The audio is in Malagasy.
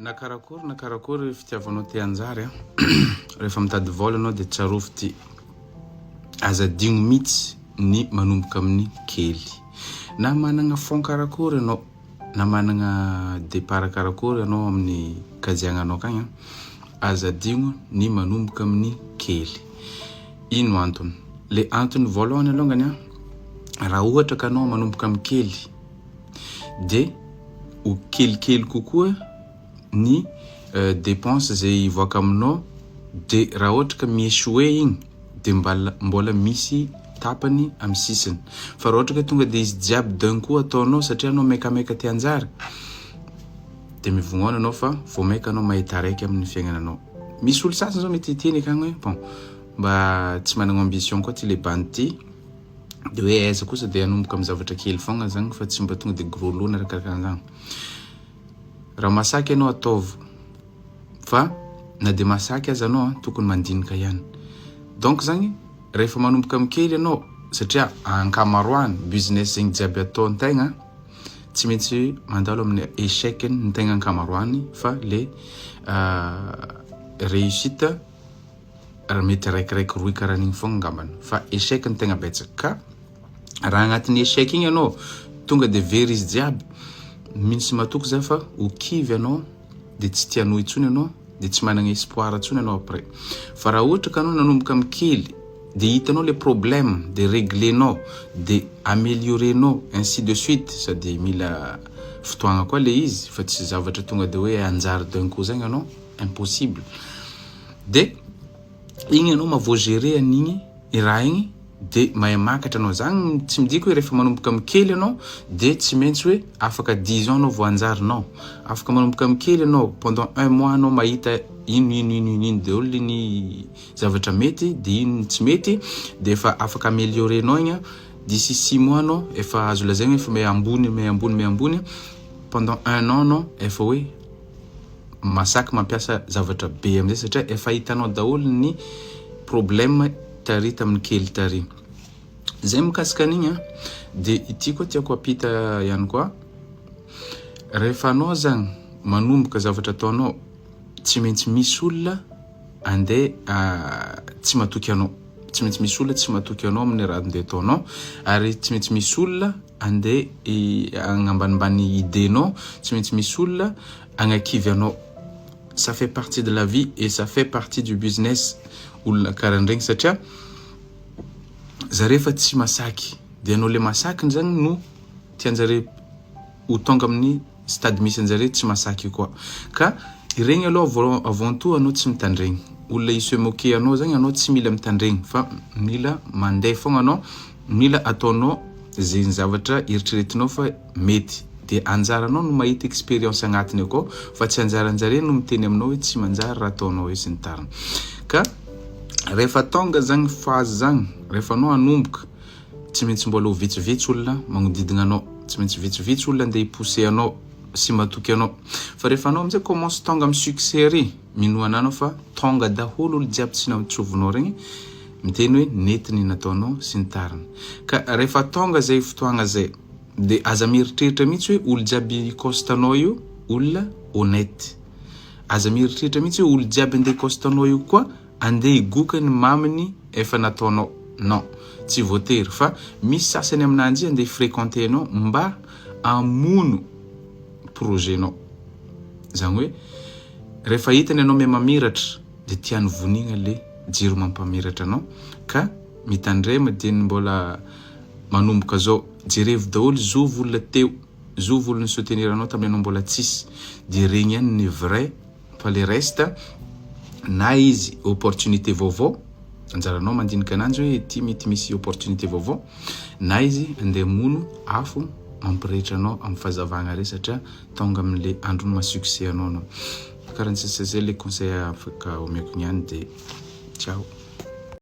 Nakarakory fitiavanao te anjary rehefa mitady vola anao dia tsarovy ty azadigno mihitsy ny manomboka amin'ny kely. Na managna fond karakory anao, na managna départ karakory anao amin'ny kajiagnanao kagny, azadigno ny manomboka amin'ny kely. Ino antony? Le antony voalohany alongany raha ohatra ka anao manomboka amin'ny kely dia ho kelikely kokoa ny dépense zay ivoaka aminao, de raha ohatra ka miéchoué igny de mbola misy tapany amin'ny sisiny. Fa raha ohatra ka tonga de izy jiaby d'un coup ataonao satria anao maika te anjary, de mivognoana anao fa vao maika anao mahita araiky amin'ny fiainananao. Misy olo sasany zao mety hiteny akagny hoe bon, mba tsy managna ambition koa ty le bany ty, de hoe aiza kosa de anomboka amin'ny zavatra kely fogna zagny fa tsy mba tonga de gros lot na rakarakan'izany. Raha masaky anao ataovy, fa na de masaky aza anao tokony mandinika ihany. Donc zagny rehefa manomboka amin'ny kely anao, satria ankamaroany business zegny jiaby ataon-tegna tsy maintsy mandalo amin'ny échec ny tegna ankamaroany, fa le réussite mety raikiraiky roy karaha an'igny fogna ngambany, fa échec ny tegna betsaka. Ka raha agnatin'ny échec igny anao tonga de very izy jiaby, misy matoky zay fa ho kivy anao de tsy tianao intsony anao, de tsy managna espoir intsony anao après. Fa raha ohatra ka anao nanomboka amin'ny kely de hitanao le problème, de réglenao, de améliorenao ainsi de suite, sady mila fotoagna koa le izy, fa tsy zavatra tonga de hoe anjary d'un coup zegny anao, impossible. De igny anao mavo gérer an'igny i raha igny, de mahay makatra anao. Zagny tsy midika hoe rehefa manomboka amin'ny kely anao de tsy maintsy hoe afaka 10 ans anao vao anjarinao. Afaka manomboka amin'ny kely anao pendant 1 mois anao mahita ino daholo ny zavatra mety de ino tsy mety, de efa afaka améliorenao igny d'ici 6 mois anao efa azo lazaigny efa may ambony pendant 1 an anao efa hoe masaky mampiasa zavatra be amizay, satria efa hitanao daholo ny problème tary tamin'ny kely tary. Zay mikasika an'igny de ity koa tiako apita ihany koa, rehefa anao zagny manomboka zavatra ataonao, tsy maintsy misy olona andeha tsy matoky anao, tsy maintsy misy olona tsy matoky anao amin'ny raha andeha ataonao, ary tsy maintsy misy olona andeha agnambanimbany idénao, tsy maintsy misy olona agnakivy anao. Ça fait partie de la vie et ça fait partie du business olona karahan'regny, satria zare fa tsy masaky, de anao le masaky zagny no tianjare ho tonga amin'ny stade misy anjare tsy masaky koa. Ka iregny aloha avant tout anao tsy mitandregny. Olona se moquer anao zagny anao tsy mila mitandregny, fa mila mandeha fogna anao, mila ataonao zay zavatra eritreretinao fa mety, de anjaranao no mahita expérience agnatiny akao, fa tsy anjaranjare no miteny aminao hoe tsy manjary raha ataonao hoe sy ny tariny. Ka rehefa tonga zagny phase zagny, rehefa anao anomboka, tsy maintsy mbola ho vitsivitsy olona magnodidigna anao, tsy maintsy vitsivitsy olona andeha hipousser anao sy matoky anao. Fa rehefa anao amizay commence tonga amin'ny succès ry, minoana anao fa tonga daholo olo jiaby tsy namitsovinao regny, miteny hoe netiny nataonao sy ny tariny. Ka rehefa tonga zay fotoagna zay, de aza mieritreritra mihitsy hoe olo jiaby costanao io olona honnête. Aza mieritreritra mihitsy hoe olo jiaby andeha costanao io koa andeha higoka ny maminy efa nataonao. Non, tsy voatery, fa misy sasany aminanjy andeha fréquenter anao mba amono projetnao. Zany hoe rehefa hitany anao me mamiratra de tiany vonigna le jiro mampamiratra anao, ka mitandrema de mbola manomboka zao, jerevy daholo zovy olona teo, zovy olona soutenir anao tamin'ny anao mbola tsisy, de regny ihany ny vrai, fa le reste na izy opportunité vaovao, anjaranao mandinika ananjy hoe ty mety misy opportunité vaovao, na izy andeha mono afo mampirehitra anao amin'ny fahazavagna re, satria tonga amin'le andro ny mahasuccès anao. Karaha zay le conseil afaka omeko niany, de ciao.